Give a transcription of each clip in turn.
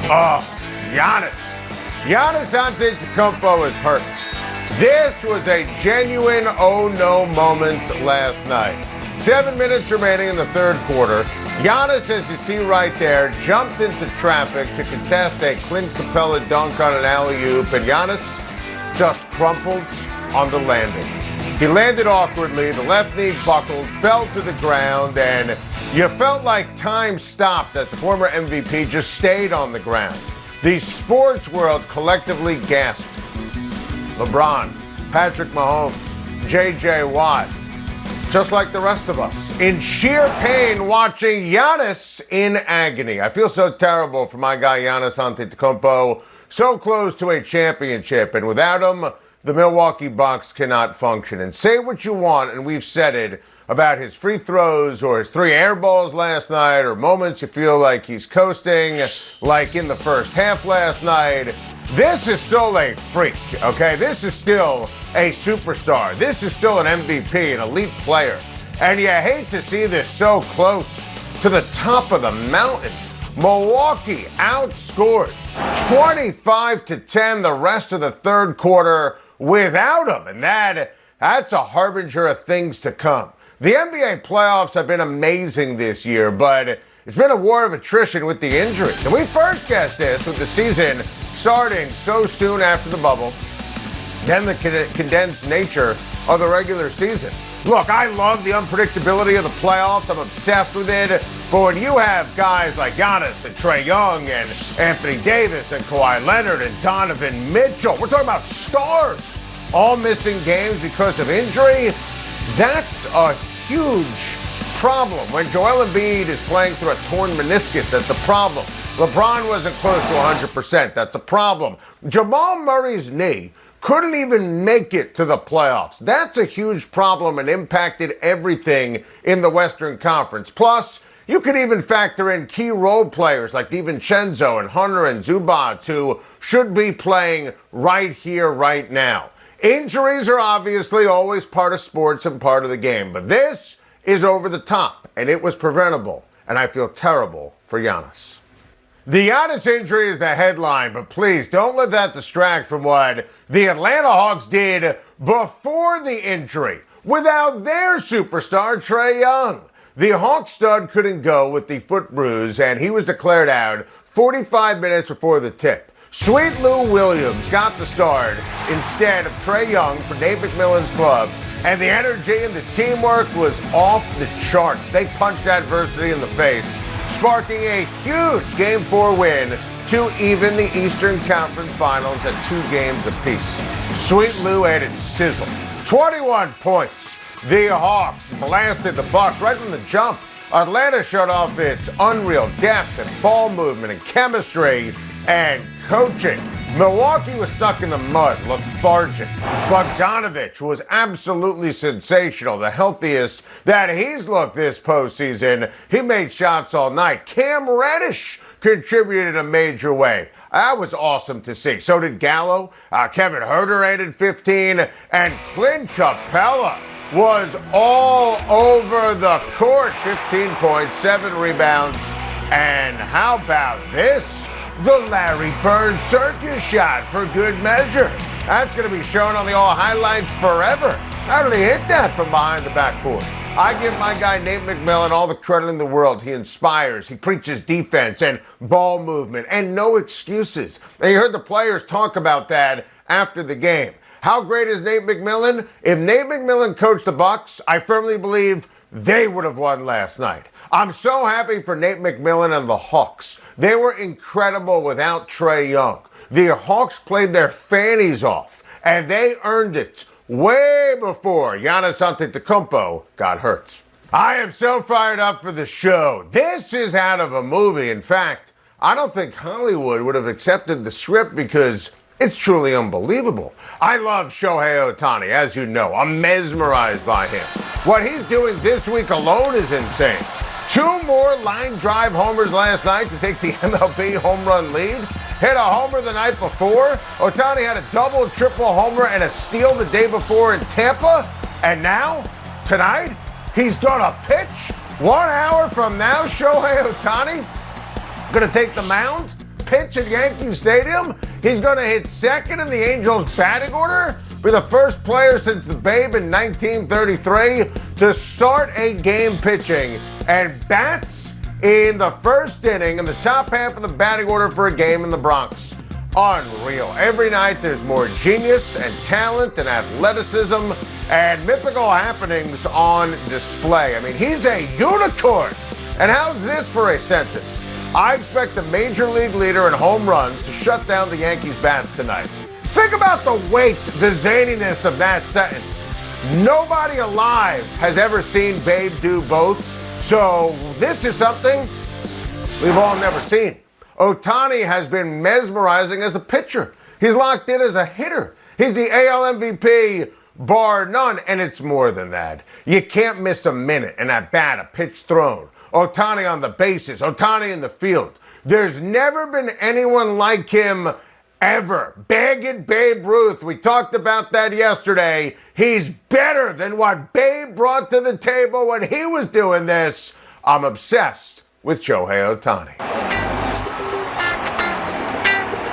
Oh, Giannis. Giannis Antetokounmpo is hurt. This was a genuine oh-no moment last night. 7 minutes remaining in the third quarter. Giannis, as you see right there, jumped into traffic to contest a Clint Capella dunk on an alley-oop, and Giannis just crumpled on the landing. He landed awkwardly, the left knee buckled, fell to the ground, and you felt like time stopped as the former MVP just stayed on the ground. The sports world collectively gasped. LeBron, Patrick Mahomes, J.J. Watt, just like the rest of us, in sheer pain watching Giannis in agony. I feel so terrible for my guy Giannis Antetokounmpo, so close to a championship, and without him, the Milwaukee Bucks cannot function. And say what you want, and we've said it, about his free throws or his 3 air balls last night or moments you feel like he's coasting, like in the first half last night. This is still a freak, okay? This is still a superstar. This is still an MVP, an elite player. And you hate to see this so close to the top of the mountain. Milwaukee outscored 25-10 the rest of the third quarter without him. And that's a harbinger of things to come. The NBA playoffs have been amazing this year, but it's been a war of attrition with the injuries. And we first guessed this with the season starting so soon after the bubble, then the condensed nature of the regular season. Look, I love the unpredictability of the playoffs. I'm obsessed with it. But when you have guys like Giannis and Trae Young and Anthony Davis and Kawhi Leonard and Donovan Mitchell, we're talking about stars all missing games because of injury. That's a huge problem. When Joel Embiid is playing through a torn meniscus, that's a problem. LeBron wasn't close to 100%. That's a problem. Jamal Murray's knee couldn't even make it to the playoffs. That's a huge problem and impacted everything in the Western Conference. Plus, you could even factor in key role players like DiVincenzo and Hunter and Zubac, who should be playing right here, right now. Injuries are obviously always part of sports and part of the game, but this is over the top, and it was preventable, and I feel terrible for Giannis. The Giannis injury is the headline, but please don't let that distract from what the Atlanta Hawks did before the injury without their superstar, Trae Young. The Hawks stud couldn't go with the foot bruise, and he was declared out 45 minutes before the tip. Sweet Lou Williams got the start instead of Trae Young for Nate McMillan's club, and the energy and the teamwork was off the charts. They punched adversity in the face, sparking a huge Game 4 win to even the Eastern Conference Finals at 2 games apiece. Sweet Lou added sizzle. 21 points. The Hawks blasted the Bucks right from the jump. Atlanta showed off its unreal depth and ball movement and chemistry and coaching. Milwaukee was stuck in the mud, lethargic. Bogdanovich was absolutely sensational, the healthiest that he's looked this postseason. He made shots all night. Cam Reddish contributed in a major way. That was awesome to see. So did Gallo. Kevin Huerter added 15, and Clint Capella was all over the court. 15 points, 7 rebounds, and how about this? The Larry Bird circus shot for good measure. That's going to be shown on the All Highlights forever. How did he hit that from behind the backboard? I give my guy Nate McMillan all the credit in the world. He inspires, he preaches defense and ball movement and no excuses. And you heard the players talk about that after the game. How great is Nate McMillan? If Nate McMillan coached the Bucks, I firmly believe they would have won last night. I'm so happy for Nate McMillan and the Hawks. They were incredible without Trae Young. The Hawks played their fannies off, and they earned it way before Giannis Antetokounmpo got hurt. I am so fired up for the show. This is out of a movie. In fact, I don't think Hollywood would have accepted the script because it's truly unbelievable. I love Shohei Ohtani, as you know. I'm mesmerized by him. What he's doing this week alone is insane. 2 more line drive homers last night to take the MLB home run lead. Hit a homer the night before. Ohtani had a double, triple homer and a steal the day before in Tampa. And now, tonight, he's gonna pitch. 1 hour from now, Shohei Ohtani gonna take the mound, pitch at Yankee Stadium? He's going to hit second in the Angels' batting order? Be the first player since the Babe in 1933 to start a game pitching and bats in the first inning in the top half of the batting order for a game in the Bronx. Unreal. Every night there's more genius and talent and athleticism and mythical happenings on display. I mean, he's a unicorn. And how's this for a sentence? I expect the major league leader in home runs to shut down the Yankees' bats tonight. Think about the weight, the zaniness of that sentence. Nobody alive has ever seen Babe do both. So this is something we've all never seen. Ohtani has been mesmerizing as a pitcher. He's locked in as a hitter. He's the AL MVP, bar none, and it's more than that. You can't miss a minute in at bat, a pitch thrown. Ohtani on the bases, Ohtani in the field. There's never been anyone like him ever. Bagged Babe Ruth. We talked about that yesterday. He's better than what Babe brought to the table when he was doing this. I'm obsessed with Shohei Ohtani.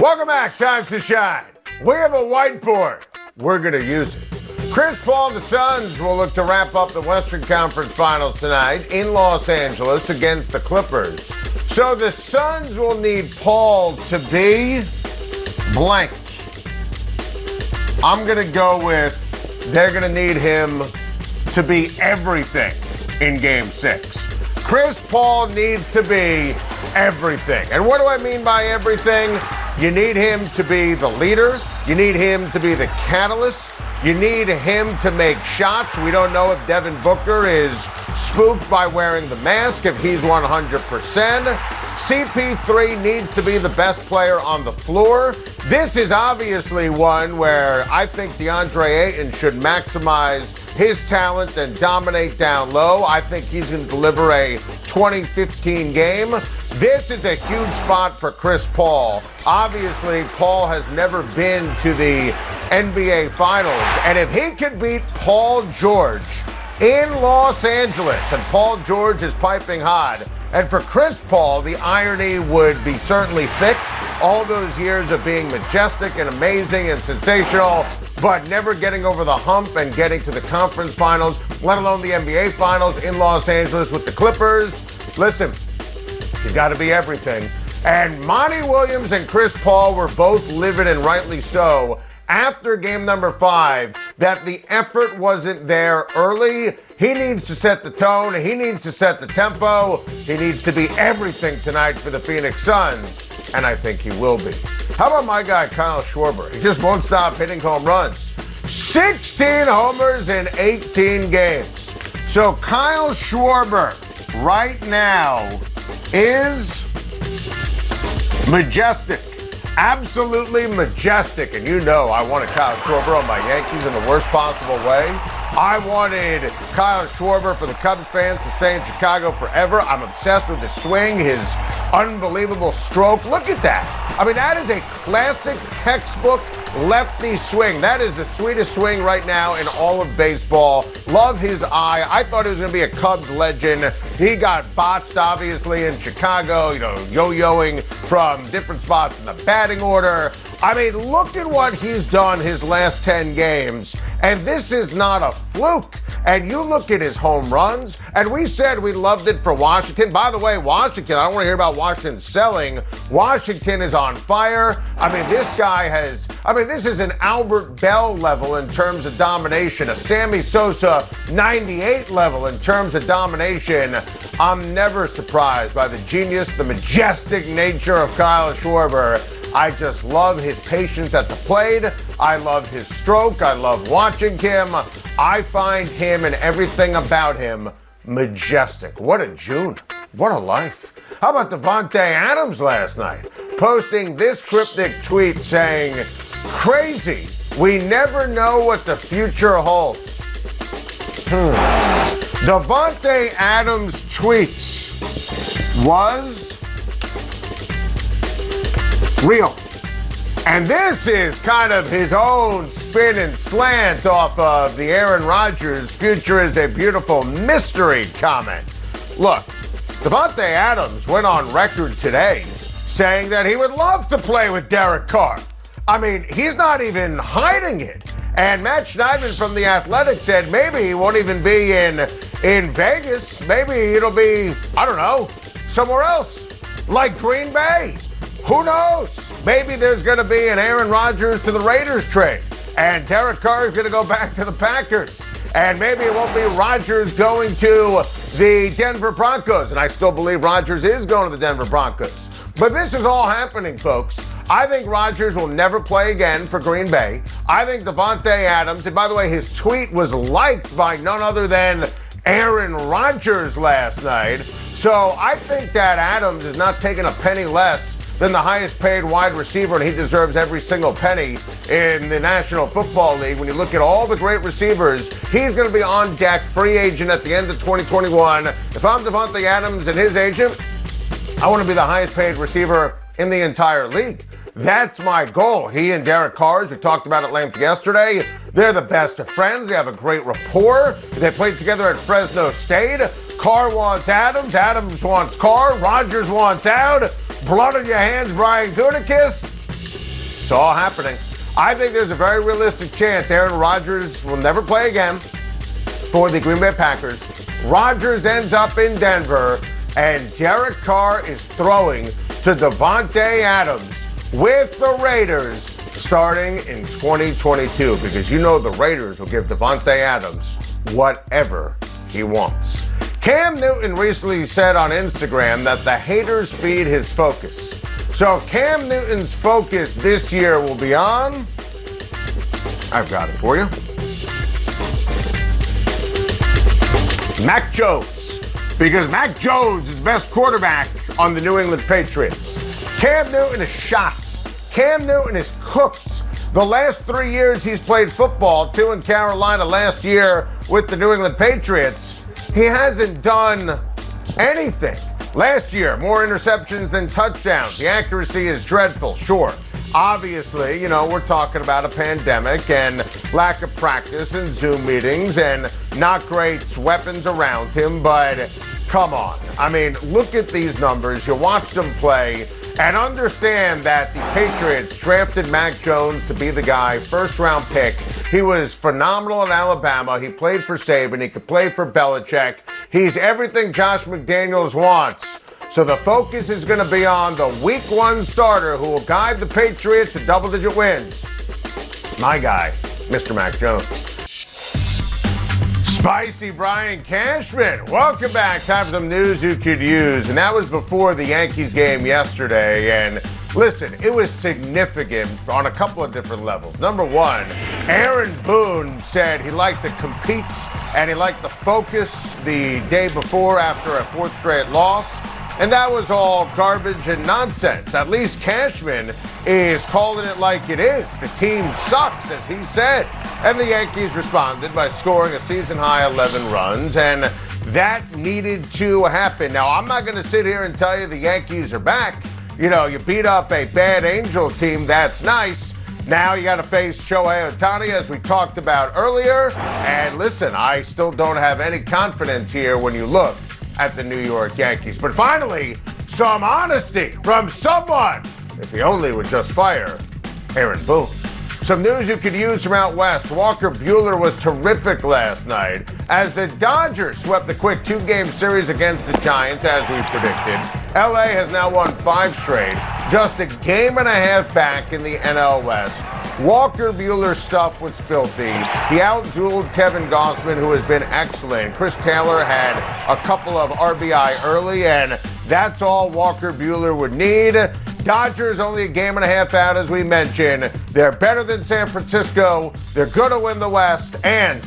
Welcome back. Time to shine. We have a whiteboard. We're going to use it. Chris Paul and the Suns will look to wrap up the Western Conference Finals tonight in Los Angeles against the Clippers. So the Suns will need Paul to be blank. I'm going to go with they're going to need him to be everything in Game 6. Chris Paul needs to be everything. And what do I mean by everything? You need him to be the leader. You need him to be the catalyst. You need him to make shots. We don't know if Devin Booker is spooked by wearing the mask, if he's 100%. CP3 needs to be the best player on the floor. This is obviously one where I think DeAndre Ayton should maximize his talent and dominate down low. I think he's going to deliver a 20-15 game. This is a huge spot for Chris Paul. Obviously, Paul has never been to the NBA Finals. And if he could beat Paul George in Los Angeles, and Paul George is piping hot, and for Chris Paul, the irony would be certainly thick. All those years of being majestic and amazing and sensational, but never getting over the hump and getting to the conference finals, let alone the NBA Finals in Los Angeles with the Clippers. Listen, he's got to be everything. And Monty Williams and Chris Paul were both livid, and rightly so, after game number 5, that the effort wasn't there early. He needs to set the tone. He needs to set the tempo. He needs to be everything tonight for the Phoenix Suns. And I think he will be. How about my guy, Kyle Schwarber? He just won't stop hitting home runs. 16 homers in 18 games. So Kyle Schwarber right now is majestic. Absolutely majestic. And you know I wanted Kyle Schwarber on my Yankees in the worst possible way. I wanted Kyle Schwarber for the Cubs fans to stay in Chicago forever. I'm obsessed with his swing, his unbelievable stroke. Look at that. I mean, that is a classic textbook lefty swing. That is the sweetest swing right now in all of baseball. Love his eye. I thought he was going to be a Cubs legend. He got botched, obviously, in Chicago, yo-yoing from different spots in the batting order. I mean, look at what he's done his last 10 games. And this is not a fluke. And you look at his home runs, and we said we loved it for Washington. By the way, Washington, I don't want to hear about Washington selling. Washington is on fire. I mean, this guy has, this is an Albert Bell level in terms of domination, a Sammy Sosa 98 level in terms of domination. I'm never surprised by the genius, the majestic nature of Kyle Schwarber. I just love his patience at the plate. I love his stroke. I love watching him. I find him and everything about him majestic. What a June. What a life. How about Davante Adams last night? Posting this cryptic tweet saying, "Crazy. We never know what the future holds." Davante Adams' tweets was real. And this is kind of his own spin and slant off of the Aaron Rodgers "future is a beautiful mystery" comment. Look, Davante Adams went on record today saying that he would love to play with Derek Carr. I mean, he's not even hiding it. And Matt Schneidman from The Athletic said maybe he won't even be in Vegas. Maybe it'll be, I don't know, somewhere else, like Green Bay. Who knows? Maybe there's going to be an Aaron Rodgers to the Raiders trade, and Derek Carr is going to go back to the Packers. And maybe it won't be Rodgers going to the Denver Broncos. And I still believe Rodgers is going to the Denver Broncos. But this is all happening, folks. I think Rodgers will never play again for Green Bay. I think Davante Adams, and by the way, his tweet was liked by none other than Aaron Rodgers last night. So I think that Adams is not taking a penny less than the highest paid wide receiver, and he deserves every single penny in the National Football League. When you look at all the great receivers, he's going to be on deck, free agent at the end of 2021. If I'm Davante Adams and his agent, I want to be the highest paid receiver in the entire league. That's my goal. He and Derek Carr, as we talked about at length yesterday, they're the best of friends. They have a great rapport. They played together at Fresno State. Carr wants Adams. Adams wants Carr. Rodgers wants out. Blood on your hands, Brian Gutekunst. It's all happening. I think there's a very realistic chance Aaron Rodgers will never play again for the Green Bay Packers. Rodgers ends up in Denver, and Derek Carr is throwing to Davante Adams with the Raiders starting in 2022, because you know the Raiders will give Davante Adams whatever he wants. Cam Newton recently said on Instagram that the haters feed his focus. So Cam Newton's focus this year will be on, I've got it for you, Mac Jones. Because Mac Jones is the best quarterback on the New England Patriots. Cam Newton is shot. Cam Newton is cooked. The last 3 years he's played football, 2 in Carolina, last year with the New England Patriots, he hasn't done anything. Last year, more interceptions than touchdowns. The accuracy is dreadful, sure. Obviously, we're talking about a pandemic and lack of practice and Zoom meetings and not great weapons around him, but come on. I mean, look at these numbers. You watched him play and understand that the Patriots drafted Mac Jones to be the guy, first-round pick. He was phenomenal in Alabama. He played for Saban. He could play for Belichick. He's everything Josh McDaniels wants. So the focus is going to be on the Week 1 starter who will guide the Patriots to double-digit wins. My guy, Mr. Mac Jones. Spicy Brian Cashman, welcome back. Time for some news you could use. And that was before the Yankees game yesterday. And listen, it was significant on a couple of different levels. Number one, Aaron Boone said he liked to compete and he liked to focus the day before after a 4th straight loss. And that was all garbage and nonsense. At least Cashman is calling it like it is. The team sucks, as he said. And the Yankees responded by scoring a season-high 11 runs, and that needed to happen. Now, I'm not going to sit here and tell you the Yankees are back. You beat up a bad Angels team. That's nice. Now you got to face Shohei Ohtani, as we talked about earlier. And listen, I still don't have any confidence here when you look at the New York Yankees. But finally, some honesty from someone. If he only would just fire Aaron Boone. Some news you could use from out west. Walker Buehler was terrific last night as the Dodgers swept the quick 2-game series against the Giants, as we predicted. LA has now won 5 straight, just a game and a half back in the NL West. Walker Buehler's stuff was filthy. He outdueled Kevin Gausman, who has been excellent. Chris Taylor had a couple of RBI early, and that's all Walker Buehler would need. Dodgers only a game and a half out, as we mentioned. They're better than San Francisco. They're going to win the West, and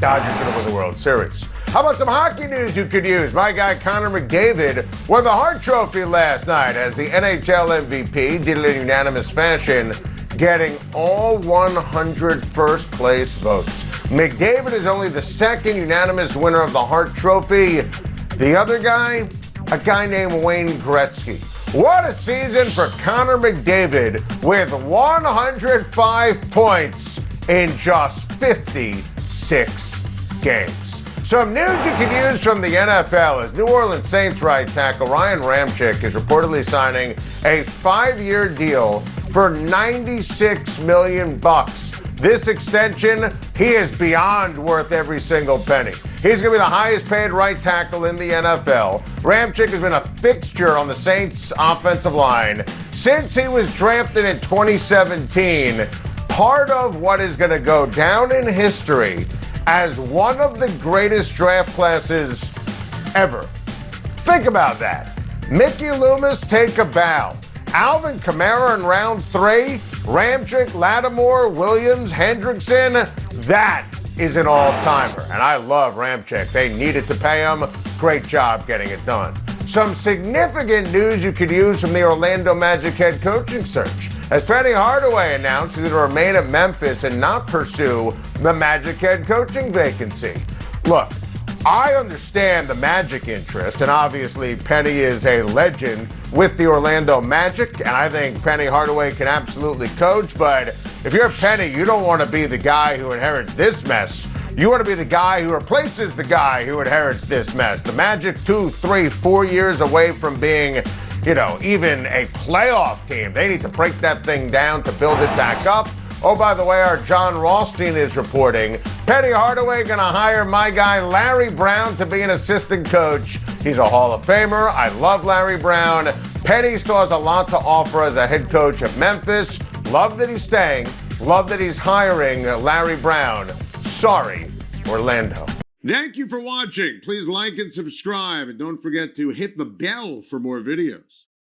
Dodgers going to win the World Series. How about some hockey news you could use? My guy Connor McDavid won the Hart Trophy last night as the NHL MVP, did it in unanimous fashion, getting all 100 first place votes. McDavid is only the second unanimous winner of the Hart Trophy. The other guy, a guy named Wayne Gretzky. What a season for Connor McDavid with 105 points in just 56 games. Some news you can use from the NFL is New Orleans Saints right tackle Ryan Ramczyk is reportedly signing a 5-year deal for $96 million. This extension, he is beyond worth every single penny. He's going to be the highest paid right tackle in the NFL. Ramczyk has been a fixture on the Saints offensive line since he was drafted in 2017. Part of what is going to go down in history as one of the greatest draft classes ever. Think about that. Mickey Loomis, take a bow. Alvin Kamara in round 3. Ramczyk, Lattimore, Williams, Hendrickson. That is an all-timer. And I love Ramczyk. They needed to pay him. Great job getting it done. Some significant news you could use from the Orlando Magic head coaching search, as Penny Hardaway announced he's going to remain at Memphis and not pursue the Magic head coaching vacancy. Look, I understand the Magic interest, and obviously Penny is a legend with the Orlando Magic, and I think Penny Hardaway can absolutely coach, but if you're Penny, you don't want to be the guy who inherits this mess. You want to be the guy who replaces the guy who inherits this mess. The Magic 2, 3, 4 years away from being, even a playoff team. They need to break that thing down to build it back up. Oh, by the way, our John Rothstein is reporting Penny Hardaway going to hire my guy Larry Brown to be an assistant coach. He's a Hall of Famer. I love Larry Brown. Penny still has a lot to offer as a head coach at Memphis. Love that he's staying. Love that he's hiring Larry Brown. Sorry, Orlando. Thank you for watching. Please like and subscribe, and don't forget to hit the bell for more videos.